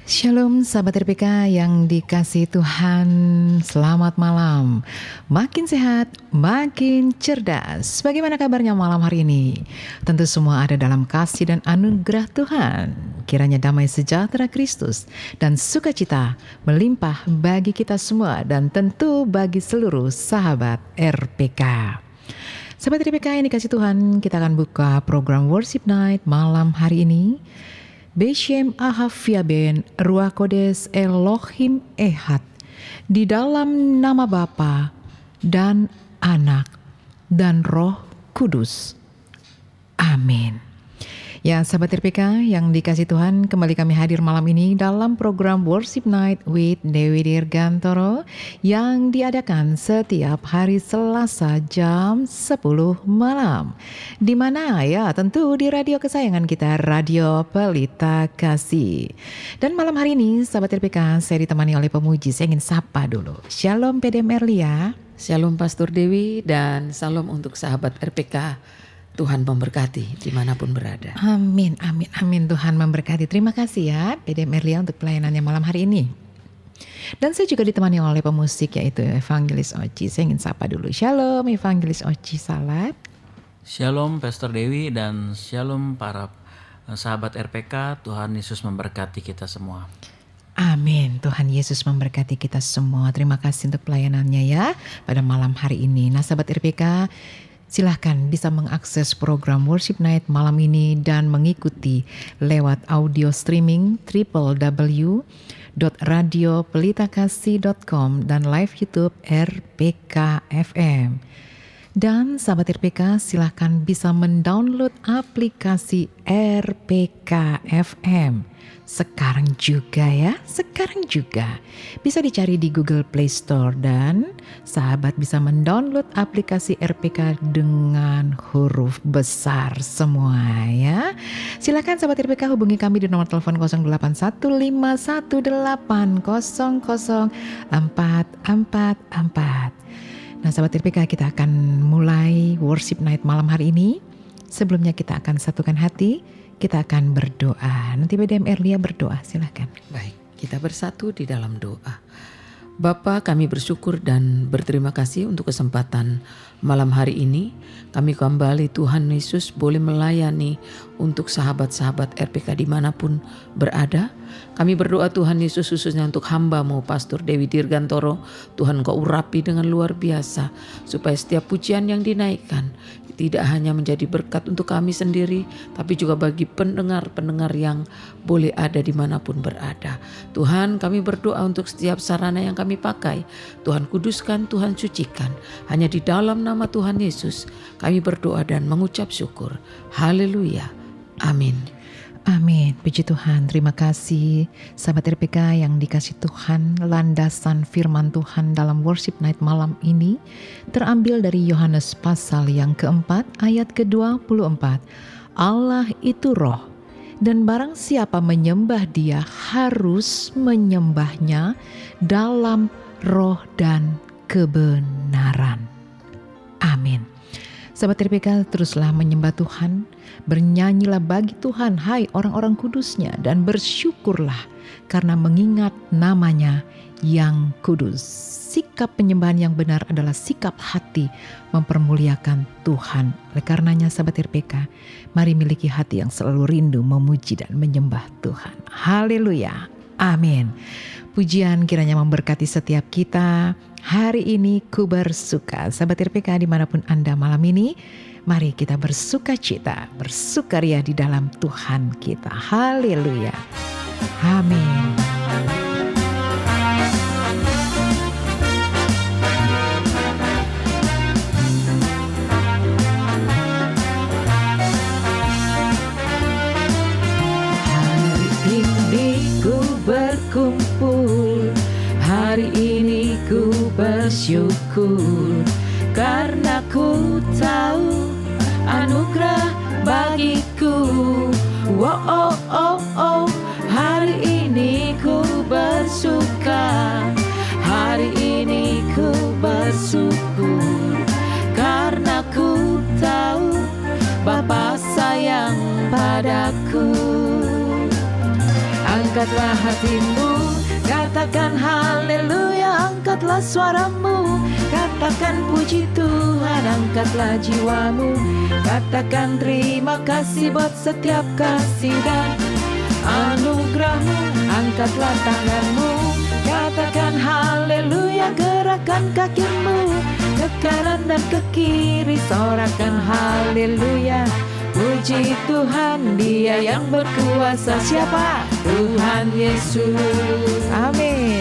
Shalom sahabat RPK yang dikasihi Tuhan, selamat malam. Makin sehat, makin cerdas. Bagaimana kabarnya malam hari ini? Tentu semua ada dalam kasih dan anugerah Tuhan. Kiranya damai sejahtera Kristus dan sukacita melimpah bagi kita semua dan tentu bagi seluruh sahabat RPK. Sahabat RPK yang dikasihi Tuhan, kita akan buka program Worship Night malam hari ini. Beshem Ahavia Ben Ruach Kodes Elohim Ehad, di dalam nama Bapa dan Anak dan Roh Kudus. Amin. Ya sahabat RPK yang dikasih Tuhan, kembali kami hadir malam ini dalam program Worship Night with Dewi Dirgantoro yang diadakan setiap hari Selasa jam 10 malam. Di mana ya tentu di radio kesayangan kita, Radio Pelita Kasih. Dan malam hari ini sahabat RPK saya ditemani oleh pemuji. Saya ingin sapa dulu. Shalom PDM Erlia. Shalom Pastor Dewi dan salam untuk sahabat RPK. Tuhan memberkati dimanapun berada. Amin, amin, amin. Tuhan memberkati. Terima kasih ya PDM Erlia untuk pelayanannya malam hari ini. Dan saya juga ditemani oleh pemusik yaitu Evangelis Oci. Saya ingin sapa dulu. Shalom Evangelis Oci Salat. Shalom Pastor Dewi dan shalom para sahabat RPK. Tuhan Yesus memberkati kita semua. Amin. Tuhan Yesus memberkati kita semua. Terima kasih untuk pelayanannya ya pada malam hari ini. Nah sahabat RPK, silahkan bisa mengakses program Worship Night malam ini dan mengikuti lewat audio streaming www.radiopelitakasih.com dan live YouTube RPK FM. Dan sahabat RPK silahkan bisa mendownload aplikasi RPK FM. Sekarang juga ya, sekarang juga. Bisa dicari di Google Play Store dan sahabat bisa mendownload aplikasi RPK dengan huruf besar semua ya. Silakan sahabat RPK hubungi kami di nomor telepon 081518004444. Nah sahabat RPK, kita akan mulai Worship Night malam hari ini. Sebelumnya kita akan satukan hati, kita akan berdoa. Nanti PDM Erlia berdoa, silakan. Baik, kita bersatu di dalam doa. Bapa, kami bersyukur dan berterima kasih untuk kesempatan malam hari ini. Kami kembali Tuhan Yesus boleh melayani untuk sahabat-sahabat RPK dimanapun berada. Kami berdoa Tuhan Yesus khususnya untuk hamba-Mu Pastor Dewi Dirgantoro. Tuhan Engkau urapi dengan luar biasa supaya setiap pujian yang dinaikkan tidak hanya menjadi berkat untuk kami sendiri, tapi juga bagi pendengar-pendengar yang boleh ada dimanapun berada. Tuhan, kami berdoa untuk setiap sarana yang kami pakai. Tuhan kuduskan, Tuhan sucikan. Hanya di dalam nama Tuhan Yesus kami berdoa dan mengucap syukur. Haleluya. Amin. Amin, puji Tuhan, terima kasih sahabat RPK yang dikasih Tuhan. Landasan firman Tuhan dalam Worship Night malam ini terambil dari Yohanes pasal yang keempat ayat ke-24. Allah itu roh, dan barang siapa menyembah Dia harus menyembahnya dalam roh dan kebenaran. Amin. Sahabat RPK, teruslah menyembah Tuhan, bernyanyilah bagi Tuhan, hai orang-orang kudusnya, dan bersyukurlah karena mengingat namanya yang kudus. Sikap penyembahan yang benar adalah sikap hati mempermuliakan Tuhan. Oleh karenanya sahabat RPK, mari miliki hati yang selalu rindu memuji dan menyembah Tuhan. Haleluya, amin. Pujian kiranya memberkati setiap kita. Hari ini ku bersuka. Sahabat RPK dimanapun Anda malam ini, mari kita bersuka cita, bersukaria di dalam Tuhan kita. Haleluya. Amin. Hari ini ku berkumpul, hari ini ku bersyukur karena ku tahu anugerah bagiku. Oh, oh, oh, oh. Hari ini ku bersuka, hari ini ku bersyukur karena ku tahu Bapa sayang padaku. Angkat angkatlah hatimu, katakan haleluya, angkatlah suaramu, katakan puji Tuhan, angkatlah jiwamu, katakan terima kasih buat setiap kasih dan anugerahmu, angkatlah tanganmu, katakan haleluya, gerakkan kakimu ke kanan dan ke kiri, sorakan haleluya. Puji Tuhan, Dia yang berkuasa. Siapa? Tuhan Yesus. Amin.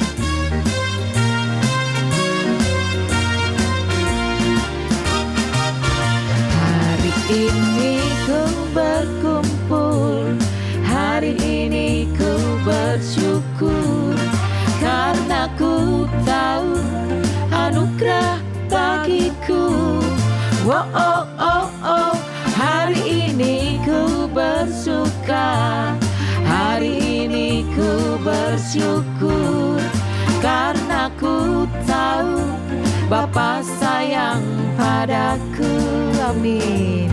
Hari ini ku berkumpul, hari ini ku bersyukur, karena ku tahu anugerah bagiku. Oh, oh, oh, oh. Hari ini ku bersuka, hari ini ku bersyukur, karena ku tahu Bapa sayang padaku. Amin.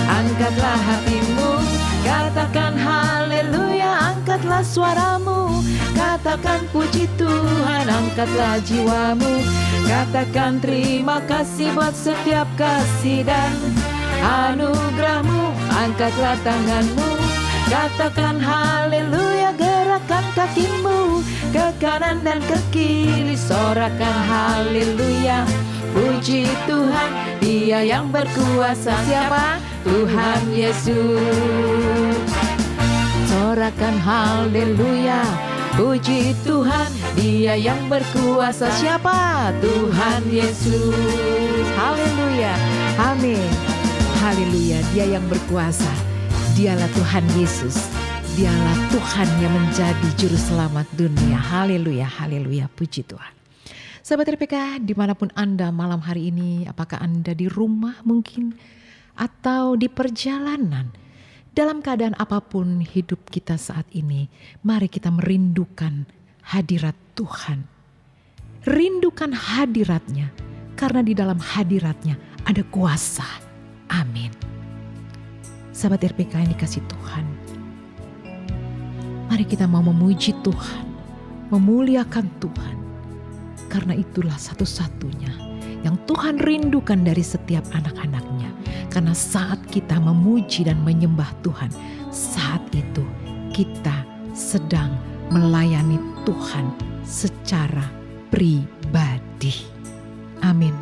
Angkatlah hatimu, katakan haleluya, angkatlah suaramu, katakan puji Tuhan, angkatlah jiwamu, katakan terima kasih buat setiap kasih dan anugerahmu, angkatlah tanganmu, katakan haleluya, gerakkan kakimu ke kanan dan ke kiri, sorakan haleluya. Puji Tuhan, Dia yang berkuasa. Siapa? Tuhan Yesus. Sorakan haleluya, puji Tuhan, Dia yang berkuasa. Siapa? Tuhan Yesus. Haleluya. Amin. Haleluya, Dia yang berkuasa. Dialah Tuhan Yesus. Dialah Tuhan yang menjadi juru selamat dunia. Haleluya, haleluya, puji Tuhan. Sahabat RPK, dimanapun Anda malam hari ini, apakah Anda di rumah mungkin, atau di perjalanan, dalam keadaan apapun hidup kita saat ini, mari kita merindukan hadirat Tuhan. Rindukan hadiratnya, karena di dalam hadiratnya ada kuasa. Amin. Sahabat RPK yang dikasih Tuhan, mari kita mau memuji Tuhan, memuliakan Tuhan, karena itulah satu-satunya yang Tuhan rindukan dari setiap anak-anaknya. Karena saat kita memuji dan menyembah Tuhan, saat itu kita sedang melayani Tuhan secara pribadi. Amin.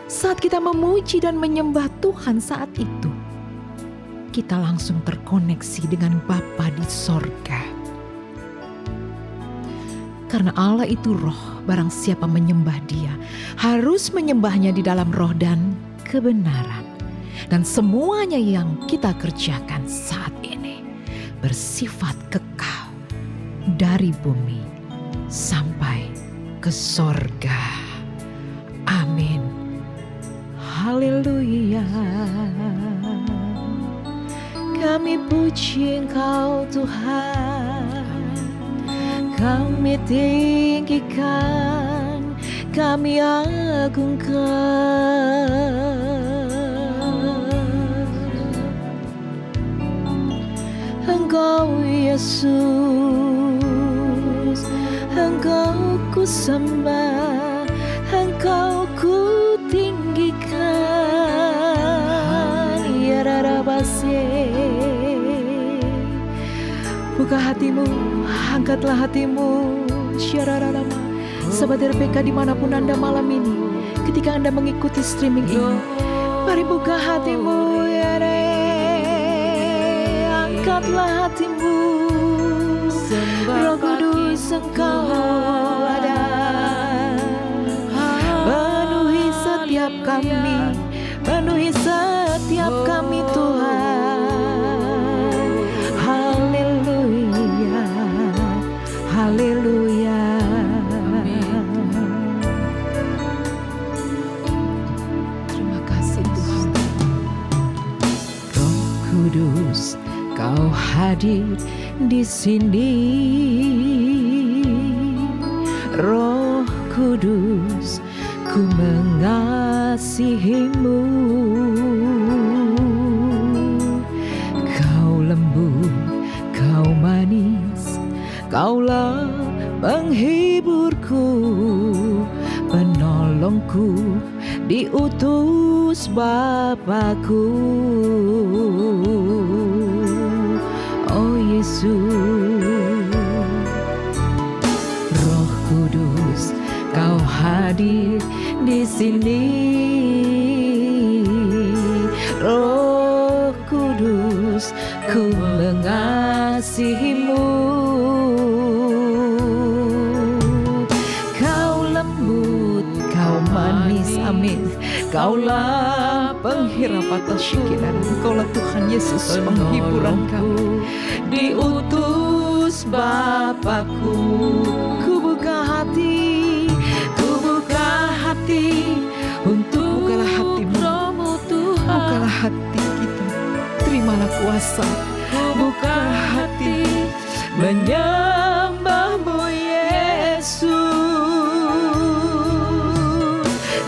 Saat kita memuji dan menyembah Tuhan, saat itu kita langsung terkoneksi dengan Bapa di sorga. Karena Allah itu roh, barang siapa menyembah Dia harus menyembahnya di dalam roh dan kebenaran. Dan semuanya yang kita kerjakan saat ini bersifat kekal dari bumi sampai ke sorga. Amin. Haleluya. Kami puji Engkau Tuhan, kami tinggikan, kami agungkan. Engkau Yesus, Engkau ku sembah, Engkau ku tinggikan. Ya Rabase, buka hatimu, angkatlah hatimu. Syarararama. Sahabat RPK dimanapun Anda malam ini, ketika Anda mengikuti streaming ini, mari buka hatimu. Ya Re, angkatlah hatimu. Roh Kudus Engkau ada, penuhi setiap kami, penuhi setiap kami Tuhan. Haleluya, haleluya. Terima kasih Tuhan. Roh Kudus, Kau hadir di sini. Roh Kudus, ku mengasihimu. Kau lembut, Kau manis, Kaulah penghiburku, penolongku, diutus Bapakku. Oh Yesus, Roh Kudus, Kau hadir di sini. Roh Kudus, ku mengasihimu. Kau lembut, Kau manis, amin. Kaulah penghirapan syikiran. Kaulah Tuhan Yesus penghiburan kami. Diutus Bapakku. Ku buka hati, ku buka hati untuk bukalah hatimu, bukalah hati kita, terimalah kuasa. Buka hati menyembahmu Yesus.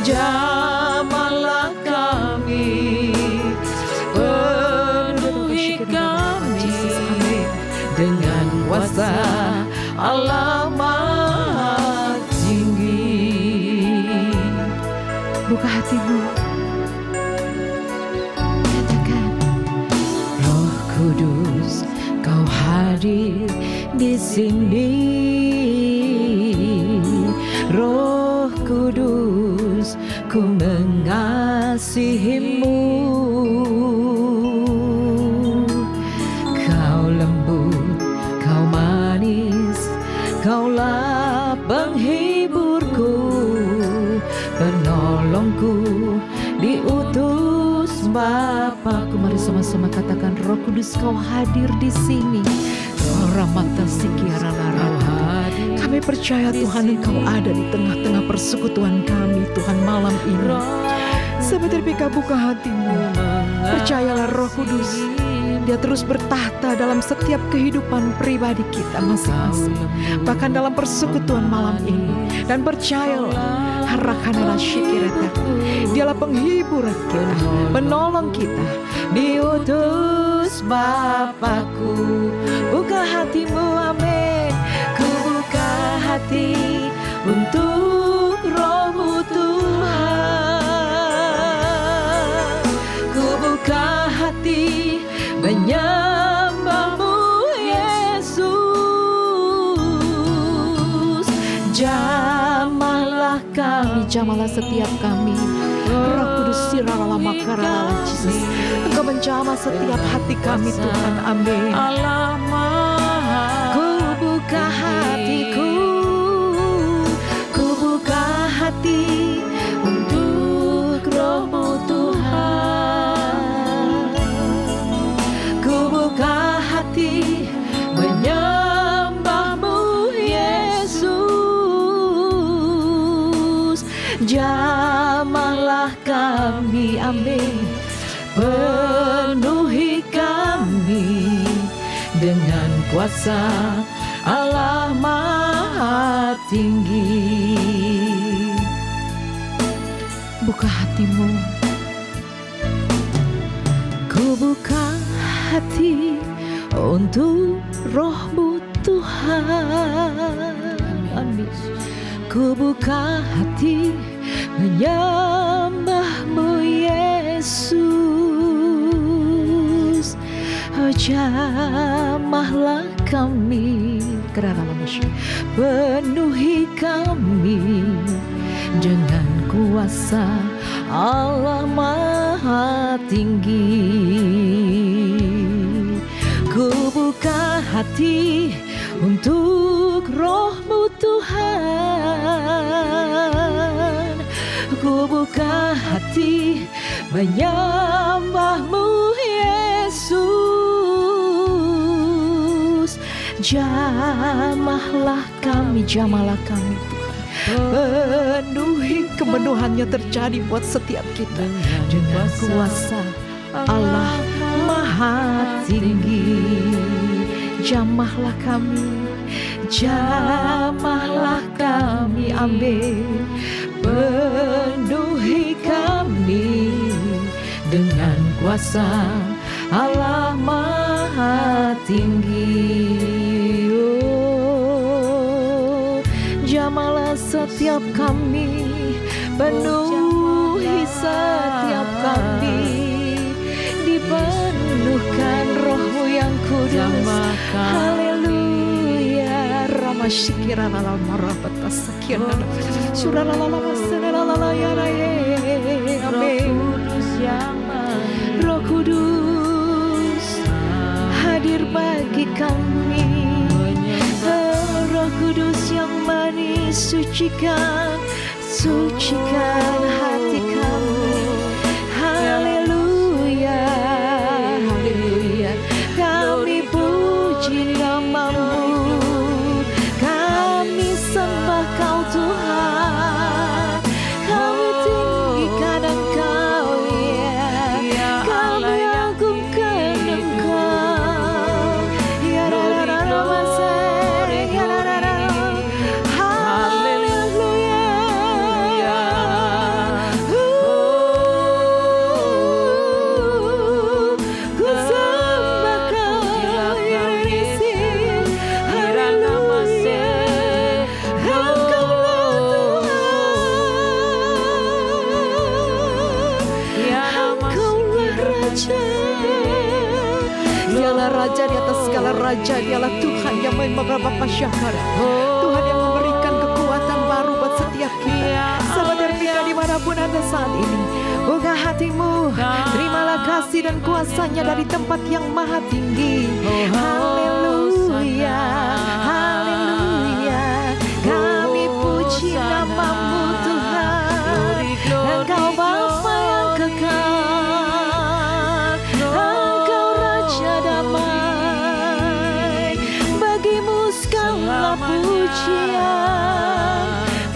Jamahlah kami, penuhi kami dengan kuasa Allah Maha Tinggi. Buka hatimu, katakan, Roh Kudus, Kau hadir di sini. Roh Kudus, ku mengasihimu. Kau lembut, Kau manis, Kaulah penghiburku, penolongku, diutus Bapakku. Mari sama-sama katakan, Roh Kudus, Kau hadir di sini. Ramata sikiarana. Kami percaya Tuhan, Engkau ada di tengah-tengah persekutuan kami Tuhan malam ini. Sahabat RPK, buka hatimu. Percayalah Roh Kudus, Dia terus bertahta dalam setiap kehidupan pribadi kita masing-masing, bahkan dalam persekutuan malam ini. Dan percayalah, harakanlah syikirata, Dialah penghibur kita, penolong kita, diutus Bapakku. Buka hatimu, amin. Ku buka hati untuk Roh-Mu Tuhan. Ku buka hati menyembahmu Yesus. Jamahlah kami, jamahlah setiap kami. Roh Kudus, siraralah makarala Yesus. Engkau menjamah setiap hati kami Tuhan, amin. Ku buka hatiku, ku buka hati untuk Roh-Mu Tuhan. Ku buka hati menyembahmu Yesus. Jamahlah kami, amin. Penuhi kami dengan kuasa Allah Maha Tinggi. Buka hatimu, ku buka hati untuk Roh-Mu Tuhan. Amin. Ku buka hati menyembahmu Yesus. Oh, jamahlah kami, penuhi kami dengan kuasa Allah Maha Tinggi. Ku buka hati untuk Roh-Mu Tuhan. Ku buka hati menyembahmu Yesus. Jamahlah kami, jamahlah kami Tuhan. Penuhi kemenuhannya terjadi buat setiap kita dengan kuasa Allah Maha Tinggi. Jamahlah kami, jamahlah kami, amin. Penuhi kami dengan kuasa Allah Maha Tinggi. Oh. setiap kami, penuhi setiap kami, dipenuhkan Roh-Mu yang kudus. Haleluya. Rama shikira lala marabata sakira surala lala masera lala yaraye. Amin. Roh Kudus hadir bagi kami. Roh Kudus yang manis, sucikan hati kami. Haleluya, haleluya. Kami puji nama-Mu, kami sembah Kau Tuhan, kami tinggikan Engkau ya, kami agungkan Engkau ya. Dialah Raja di atas segala raja, dialah Tuhan yang memberikan syakara, Tuhan yang memberikan kekuatan baru buat setiap kita. Sahabat RPK dimanapun Anda saat ini, buka hatimu, terimalah kasih dan kuasanya dari tempat yang maha tinggi. Haleluya, haleluya. Kami puji nama-Mu Tuhan, Engkau Bapa yang kekal, Engkau Raja damai. Bagimu segala pujian,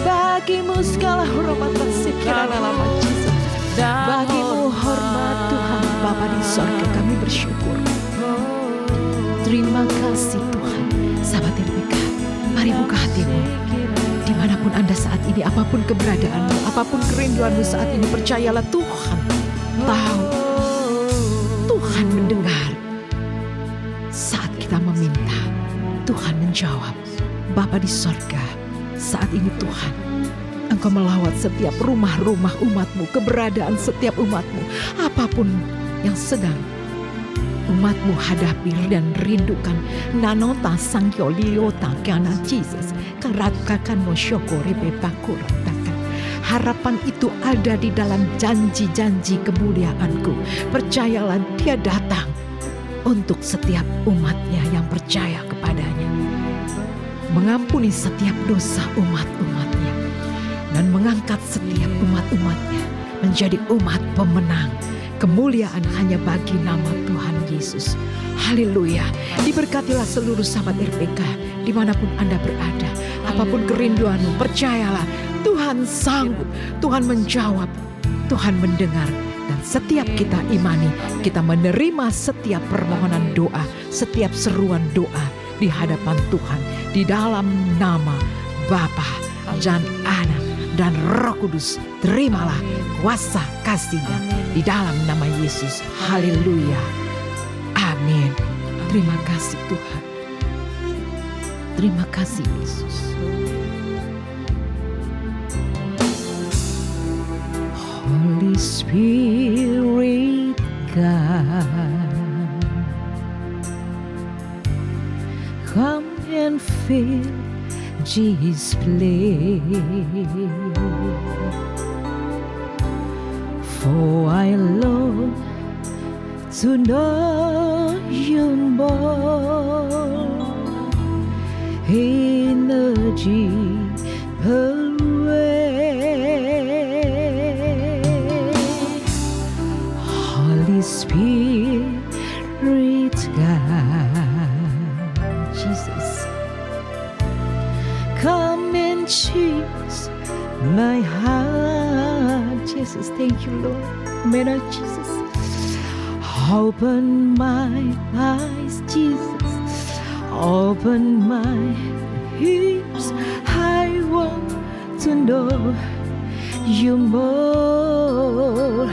bagimu segala hormat dan sekiranya lama Jesus. Bagimu hormat Tuhan Bapa di sorga, kami bersyukur. Terima kasih Tuhan. Sahabat RPK, mari buka hatimu. Dimanapun Anda saat ini, apapun keberadaanmu, apapun kerinduanmu saat ini, percayalah Tuhan tahu, Tuhan mendengar. Saat kita meminta, Tuhan menjawab. Bapa di sorga, saat ini Tuhan, Engkau melawat setiap rumah-rumah umat-Mu, keberadaan setiap umat-Mu, apapun yang sedang umat-Mu hadapi dan rindukan. Nanota sangkyo liota kana Jesus, karakakan no syokore bepakuratakan. Harapan itu ada di dalam janji-janji kemuliaan-Ku. Percayalah, Dia datang untuk setiap umat-Nya yang percaya kepadanya, mengampuni setiap dosa umat-umat-Nya, dan mengangkat setiap umat-umat-Nya menjadi umat pemenang. Kemuliaan hanya bagi nama Tuhan Yesus. Haleluya. Diberkatilah seluruh sahabat RPK dimanapun Anda berada. Apapun kerinduanmu, percayalah Tuhan sanggup, Tuhan menjawab, Tuhan mendengar. Dan setiap kita imani, kita menerima setiap permohonan doa, setiap seruan doa di hadapan Tuhan, di dalam nama Bapa dan Anak dan Roh Kudus. Terimalah kuasa kasih-Nya di dalam nama Yesus. Haleluya. Amin. Terima kasih Tuhan. Terima kasih Yesus. Holy Spirit God, come and fill this place, for I love to know You more in a deeper way. Holy Spirit God, Jesus, come and choose my heart. Jesus, thank You, Lord. May I, Jesus, open my eyes, Jesus, open my ears. I want to know You more,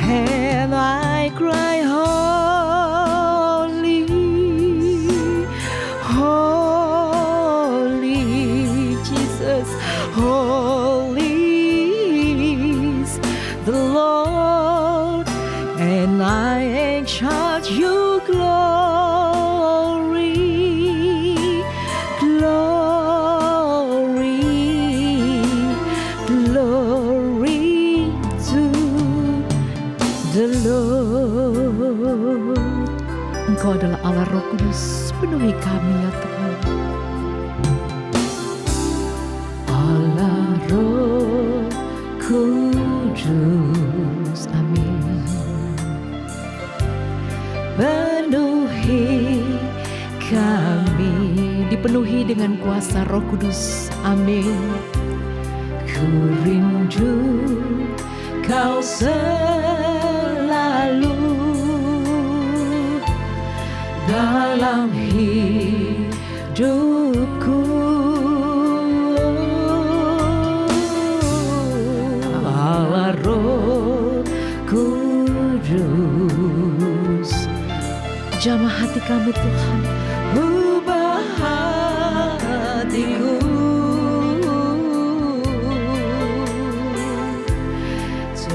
and I cry, holy, holy, Jesus, Engkau adalah Allah Roh Kudus, penuhi kami ya Tuhan. Allah Roh Kudus, amin. Penuhi kami, dipenuhi dengan kuasa Roh Kudus, amin. Ku rindu Kau selalu dalam hidupku. Allah Roh Kudus, jamah hati kami Tuhan, ubah hatiku,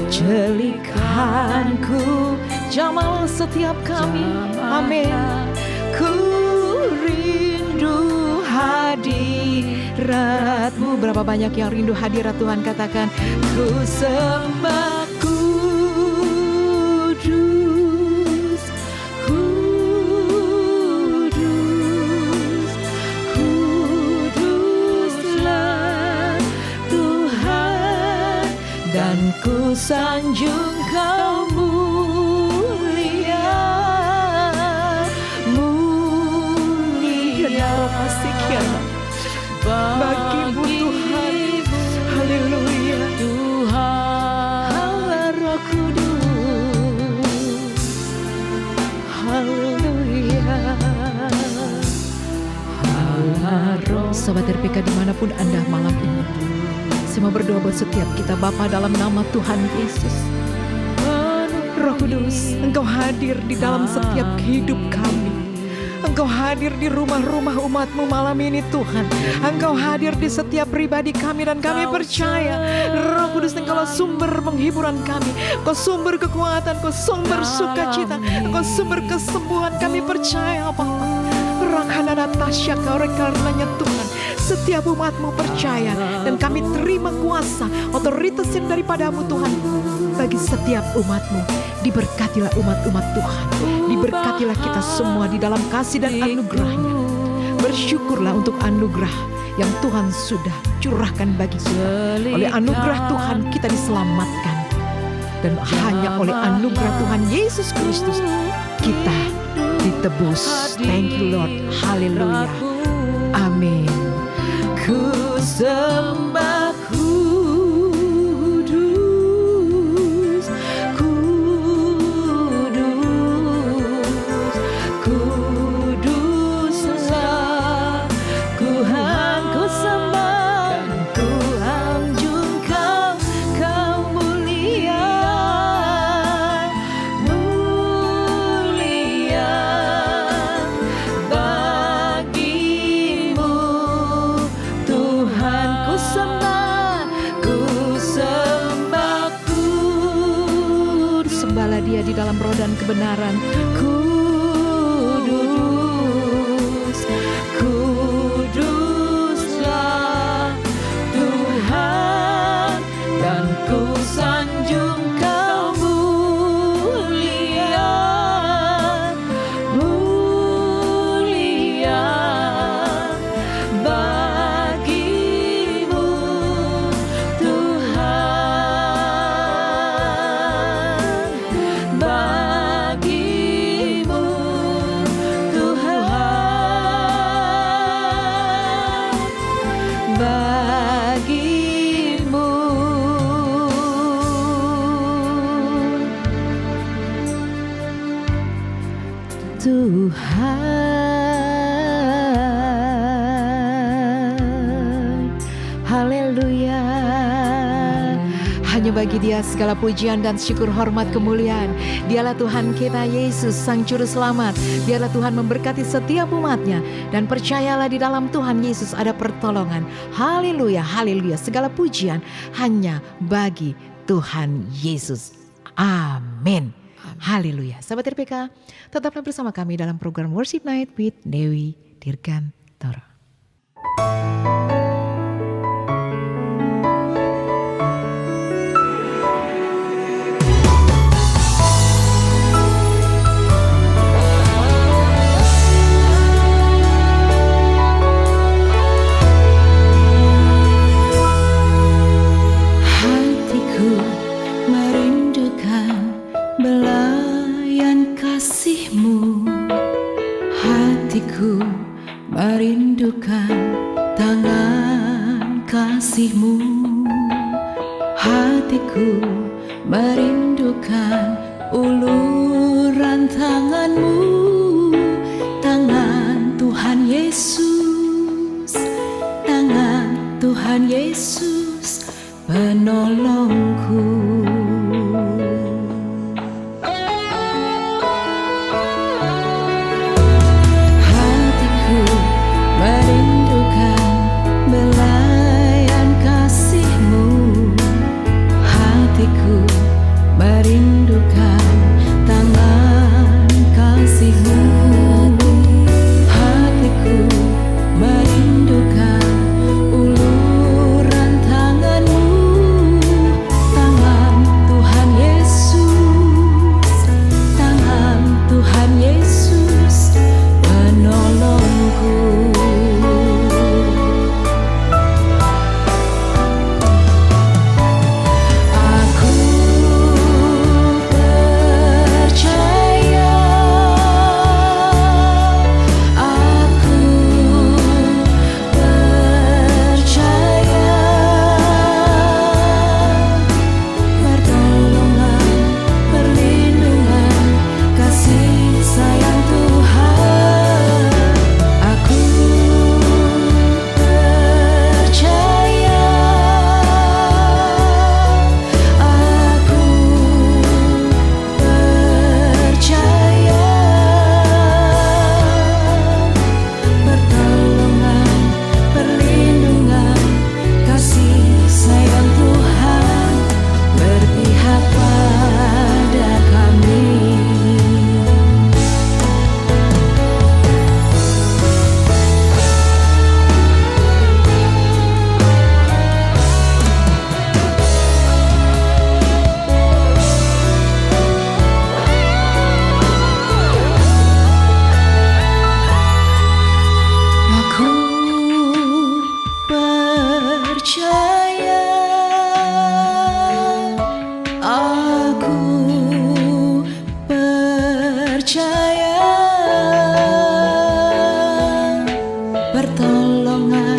jelikanku, jamah setiap kami, amin. Ku rindu hadirat-Mu. Berapa banyak yang rindu hadirat Tuhan, katakan, ku sembah kudus, kudus, kuduslah Tuhan, dan ku sanjung Kau mulia, mulia bagimu Tuhan, haleluya Tuhan. Allah Roh Kudus, haleluya. Allah Roh. Sobat RPK dimanapun Anda malam ini, saya mau berdoa buat setiap kita Bapa dalam nama Tuhan Yesus. Roh Kudus, Engkau hadir di dalam setiap hidup kami. Engkau hadir di rumah-rumah umat-Mu malam ini Tuhan. Engkau hadir di setiap pribadi kami, dan kami percaya Roh Kudus, Engkau sumber penghiburan kami, Engkau sumber kekuatan, Engkau sumber sukacita, Engkau sumber kesembuhan. Kami percaya Bapa. Rakana Natasha Kau rekarnanya Tuhan, setiap umat-Mu percaya, dan kami terima kuasa otoritas yang daripada-Mu Tuhan. Bagi setiap umat-Mu, diberkatilah umat-umat Tuhan, diberkatilah kita semua di dalam kasih dan anugerah-Nya. Bersyukurlah untuk anugerah yang Tuhan sudah curahkan bagi kita. Oleh anugerah Tuhan kita diselamatkan, dan hanya oleh anugerah Tuhan Yesus Kristus kita ditebus. Thank you Lord, haleluya, amin. Ku sembah kudus, kudus, kuduslah Tuhan. Ku sembah dan ku anjung Kau, Kau mulia, mulia bagimu Tuhan. Ku sembah, ku sembah kudus. Sembahlah Dia di dalam roh dan kebenaran. Kudus, kuduslah Tuhan, dan ku sanjung Kau mulia, mulia bagimu Tuhan, bagimu Tuhan, bagimu Tuhan. Haleluya. Hanya bagi Dia segala pujian dan syukur, hormat, kemuliaan. Dialah Tuhan kita Yesus, Sang Juru Selamat. Dialah Tuhan memberkati setiap umat-Nya, dan percayalah di dalam Tuhan Yesus ada pertolongan. Haleluya, haleluya. Segala pujian hanya bagi Tuhan Yesus. Amin. Haleluya. Sahabat RPK, tetaplah bersama kami dalam program Worship Night with Dewi Dirgantoro. kasih-Mu. Hatiku merindukan uluran tangan-Mu, tangan Tuhan Yesus, tangan Tuhan Yesus, penolongku. Hatiku merindukan belayan kasih-Mu, hatiku merindukan tangan kasih-Mu, hatiku merindukan uluran tangan-Mu, tangan Tuhan Yesus, tangan Tuhan Yesus, penolongku. Aku percaya, aku percaya, pertolongan, perlindungan, kasih sayang Tuhan. Aku percaya, aku percaya, pertolongan, perlindungan, kasih sayang Tuhan berpihak pada kami. Aku percaya, aku percaya, pertolongan,